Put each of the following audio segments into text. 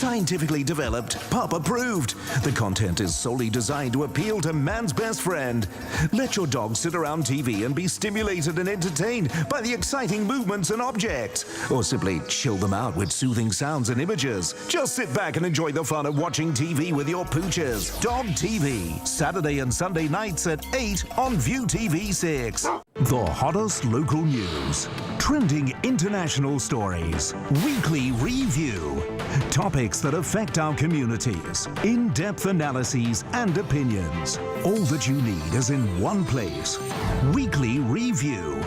Scientifically developed, pup approved. The content is solely designed to appeal to man's best friend. Let your dog sit around TV and be stimulated and entertained by the exciting movements and objects. Or simply chill them out with soothing sounds and images. Just sit back and enjoy the fun of watching TV with your pooches. Dog TV, Saturday and Sunday nights at 8 on ViuTVSix. The hottest local news, trending international stories, weekly review, topics that affect our communities, in-depth analyses and opinions. All that you need is in one place. Weekly review.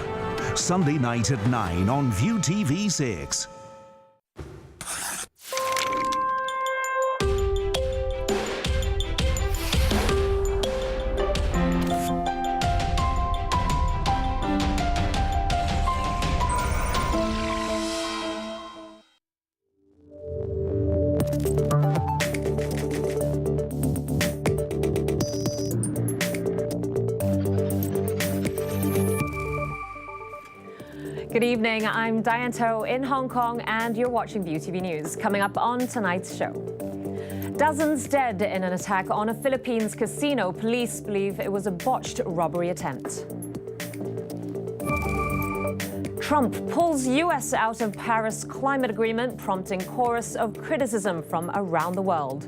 Sunday night at 9 on ViuTV6. Good evening, I'm Diane in Hong Kong and you're watching ViuTV News. Coming up on tonight's show. Dozens dead in an attack on a Philippines casino. Police believe it was a botched robbery attempt. Trump pulls US out of Paris climate agreement, prompting chorus of criticism from around the world.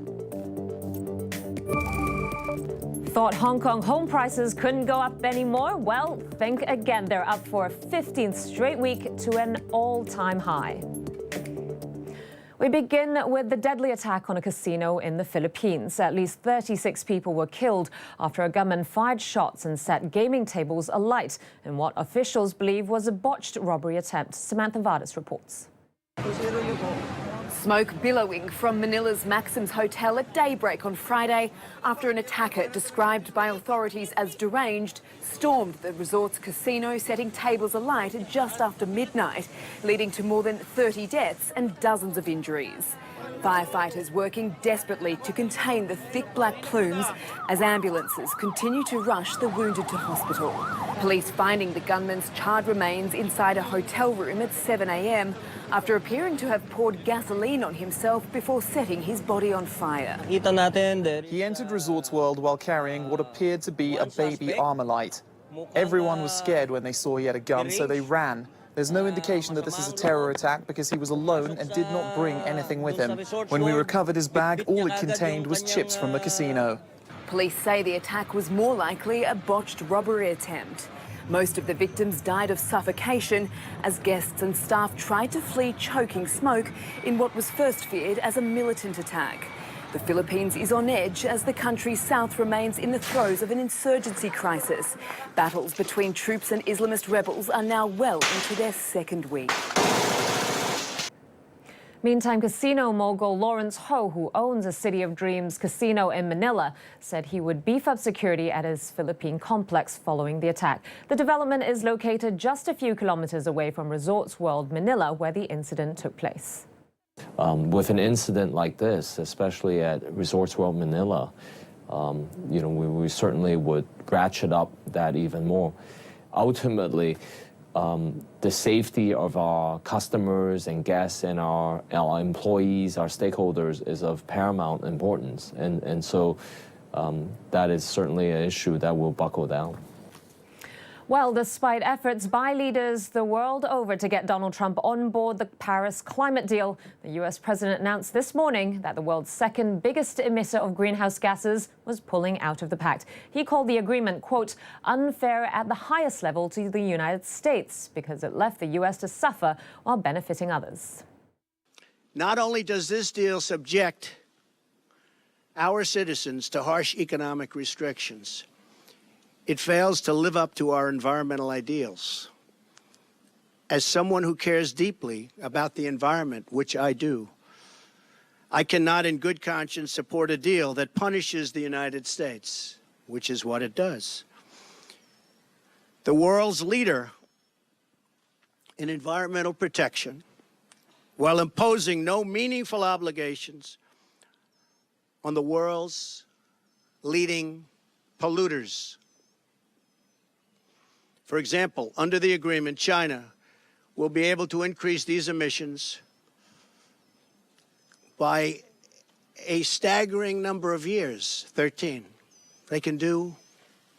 Thought Hong Kong home prices couldn't go up anymore? Well, think again. They're up for a 15th straight week to an all-time high. We begin with the deadly attack on a casino in the Philippines. At least 36 people were killed after a gunman fired shots and set gaming tables alight in what officials believe was a botched robbery attempt. Samantha Vardas reports. Smoke billowing from Manila's Maxim's Hotel at daybreak on Friday after an attacker, described by authorities as deranged, stormed the resort's casino, setting tables alight just after midnight, leading to more than 30 deaths and dozens of injuries. Firefighters working desperately to contain the thick black plumes as ambulances continue to rush the wounded to hospital. Police finding the gunman's charred remains inside a hotel room at 7 a.m. after appearing to have poured gasoline on himself before setting his body on fire. He entered Resorts World while carrying what appeared to be a baby Armalite. Everyone was scared when they saw he had a gun, so they ran. There's no indication that this is a terror attack because he was alone and did not bring anything with him. When we recovered his bag, all it contained was chips from the casino. Police say the attack was more likely a botched robbery attempt. Most of the victims died of suffocation as guests and staff tried to flee choking smoke in what was first feared as a militant attack. The Philippines is on edge as the country's south remains in the throes of an insurgency crisis. Battles between troops and Islamist rebels are now well into their second week. Meantime, casino mogul Lawrence Ho, who owns a City of Dreams casino in Manila, said he would beef up security at his Philippine complex following the attack. The development is located just a few kilometers away from Resorts World Manila, where the incident took place. With an incident like this, especially at Resorts World Manila, we certainly would ratchet up that even more. Ultimately, the safety of our customers and guests and our employees, our stakeholders, is of paramount importance. And so that is certainly an issue that will buckle down. Well, despite efforts by leaders the world over to get Donald Trump on board the Paris climate deal, the U.S. president announced this morning that the world's second biggest emitter of greenhouse gases was pulling out of the pact. He called the agreement, quote, unfair at the highest level to the United States because it left the U.S. to suffer while benefiting others. Not only does this deal subject our citizens to harsh economic restrictions, it fails to live up to our environmental ideals. As someone who cares deeply about the environment, which I do, I cannot in good conscience support a deal that punishes the United States, which is what it does. The world's leader in environmental protection, while imposing no meaningful obligations on the world's leading polluters. For example, under the agreement, China will be able to increase these emissions by a staggering number of years, 13. They can do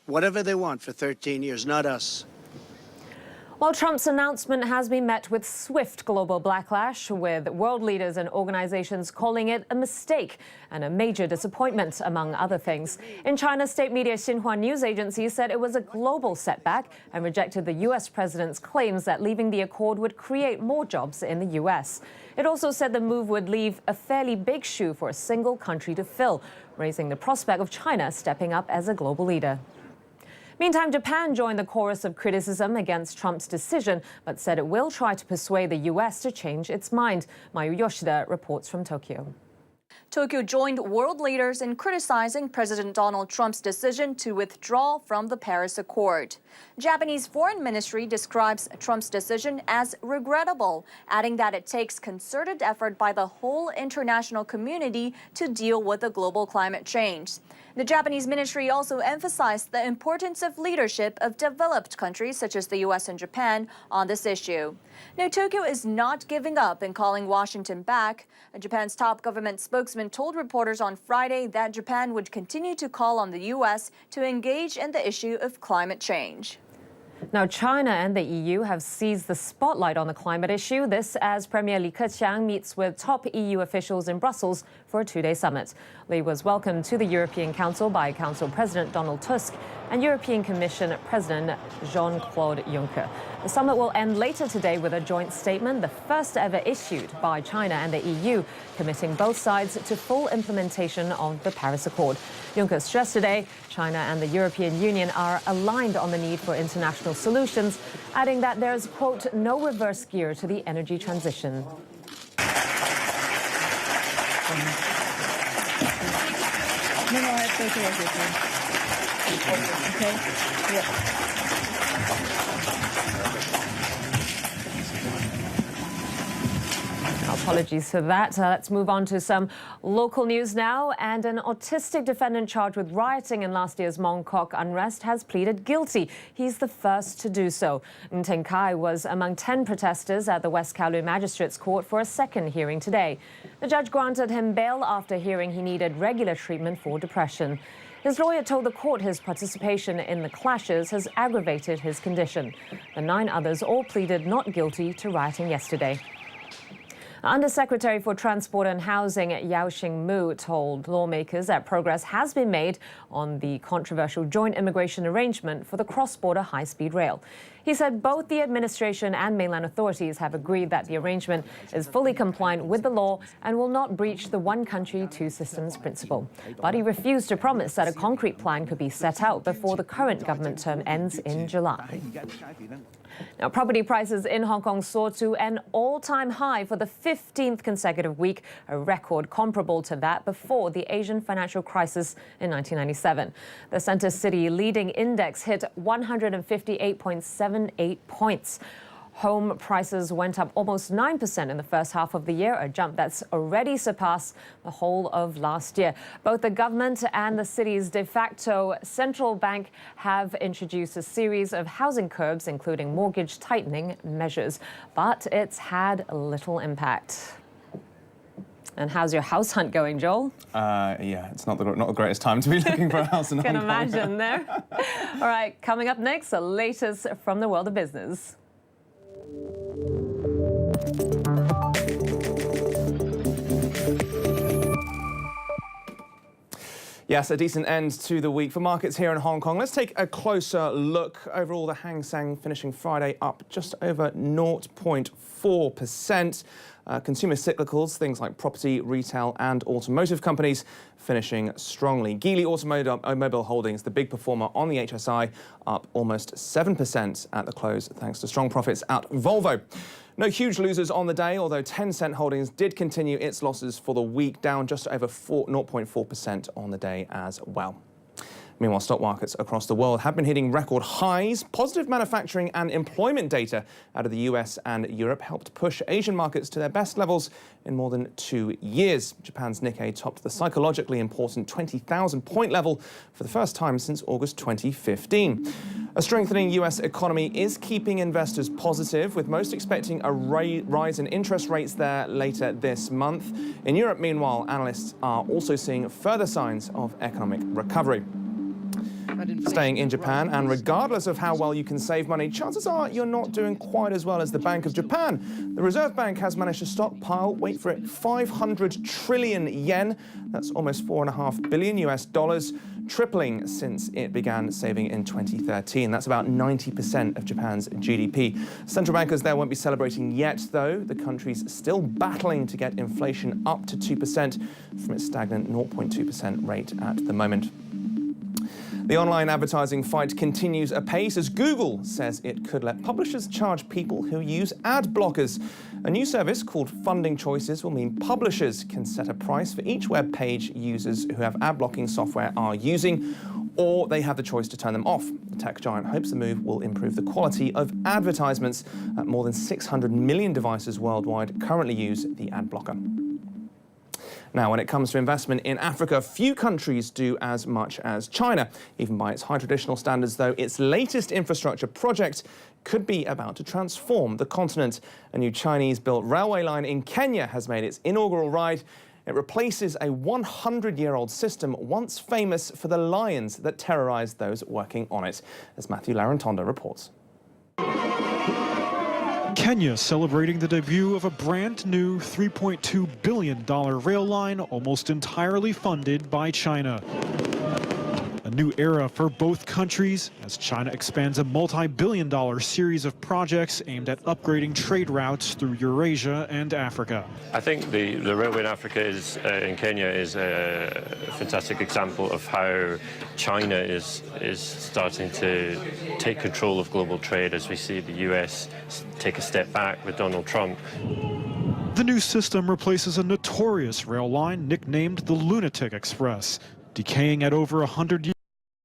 whatever they want for 13 years, not us. While Trump's announcement has been met with swift global backlash, with world leaders and organizations calling it a mistake and a major disappointment, among other things. In China, state media Xinhua News Agency said it was a global setback and rejected the U.S. president's claims that leaving the accord would create more jobs in the U.S. It also said the move would leave a fairly big shoe for a single country to fill, raising the prospect of China stepping up as a global leader. Meantime, Japan joined the chorus of criticism against Trump's decision, but said it will try to persuade the U.S. to change its mind. Mayu Yoshida reports from Tokyo. Tokyo joined world leaders in criticizing President Donald Trump's decision to withdraw from the Paris Accord. Japanese Foreign Ministry describes Trump's decision as regrettable, adding that it takes concerted effort by the whole international community to deal with the global climate change. The Japanese ministry also emphasized the importance of leadership of developed countries such as the U.S. and Japan on this issue. Now, Tokyo is not giving up in calling Washington back. Japan's top government spokesman told reporters on Friday that Japan would continue to call on the U.S. to engage in the issue of climate change. Now, China and the EU have seized the spotlight on the climate issue. This as Premier Li Keqiang meets with top EU officials in Brussels for a two-day summit. Li was welcomed to the European Council by Council President Donald Tusk and European Commission President Jean-Claude Juncker. The summit will end later today with a joint statement, the first ever issued by China and the EU, committing both sides to full implementation of the Paris Accord. Juncker stressed today China and the European Union are aligned on the need for international solutions, adding that there is, quote, no reverse gear to the energy transition. Apologies for that. Let's move on to some local news now. And an autistic defendant charged with rioting in last year's Mongkok unrest has pleaded guilty. He's the first to do so. Ng Kai was among 10 protesters at the West Kowloon Magistrates Court for a second hearing today. The judge granted him bail after hearing he needed regular treatment for depression. His lawyer told the court his participation in the clashes has aggravated his condition. The 9 others all pleaded not guilty to rioting yesterday. Undersecretary for Transport and Housing Yao Xing-mu told lawmakers that progress has been made on the controversial joint immigration arrangement for the cross-border high-speed rail. He said both the administration and mainland authorities have agreed that the arrangement is fully compliant with the law and will not breach the one country, two systems principle. But he refused to promise that a concrete plan could be set out before the current government term ends in July. Now, property prices in Hong Kong soared to an all-time high for the 15th consecutive week, a record comparable to that before the Asian financial crisis in 1997. The Center City leading index hit 158.78 points. Home prices went up almost 9% in the first half of the year, a jump that's already surpassed the whole of last year. Both the government and the city's de facto central bank have introduced a series of housing curbs, including mortgage tightening measures, but it's had little impact. And how's your house hunt going, Joel? Yeah, it's not the greatest time to be looking for a house in Hong Kong. Can imagine there. All right, coming up next, the latest from the world of business. Yes, a decent end to the week for markets here in Hong Kong. Let's take a closer look. Overall, the Hang Seng finishing Friday up just over 0.4%. Consumer cyclicals, things like property, retail and automotive companies finishing strongly. Geely Automobile Holdings, the big performer on the HSI, up almost 7% at the close, thanks to strong profits at Volvo. No huge losers on the day, although Tencent Holdings did continue its losses for the week, down just over 0.4% on the day as well. Meanwhile, stock markets across the world have been hitting record highs. Positive manufacturing and employment data out of the US and Europe helped push Asian markets to their best levels in more than 2 years. Japan's Nikkei topped the psychologically important 20,000-point level for the first time since August 2015. A strengthening US economy is keeping investors positive, with most expecting a rise in interest rates there later this month. In Europe, meanwhile, analysts are also seeing further signs of economic recovery. Staying in Japan, and regardless of how well you can save money, chances are you're not doing quite as well as the Bank of Japan. The Reserve Bank has managed to stockpile, wait for it, 500 trillion yen. That's almost $4.5 billion US, tripling since it began saving in 2013. That's about 90% of Japan's GDP. Central bankers there won't be celebrating yet, though. The country's still battling to get inflation up to 2% from its stagnant 0.2% rate at the moment. The online advertising fight continues apace as Google says it could let publishers charge people who use ad blockers. A new service called Funding Choices will mean publishers can set a price for each web page users who have ad blocking software are using, or they have the choice to turn them off. The tech giant hopes the move will improve the quality of advertisements. More than 600 million devices worldwide currently use the ad blocker. Now, when it comes to investment in Africa, few countries do as much as China. Even by its high traditional standards, though, its latest infrastructure project could be about to transform the continent. A new Chinese-built railway line in Kenya has made its inaugural ride. It replaces a 100-year-old system once famous for the lions that terrorized those working on it, as Matthew Larantonda reports. Kenya celebrating the debut of a brand new $3.2 billion rail line almost entirely funded by China. A new era for both countries as China expands a multi-billion-dollar series of projects aimed at upgrading trade routes through Eurasia and Africa. I think the railway in Africa in Kenya is a fantastic example of how China is starting to take control of global trade as we see the US take a step back with Donald Trump. The new system replaces a notorious rail line nicknamed the Lunatic Express, decaying at over 100 years.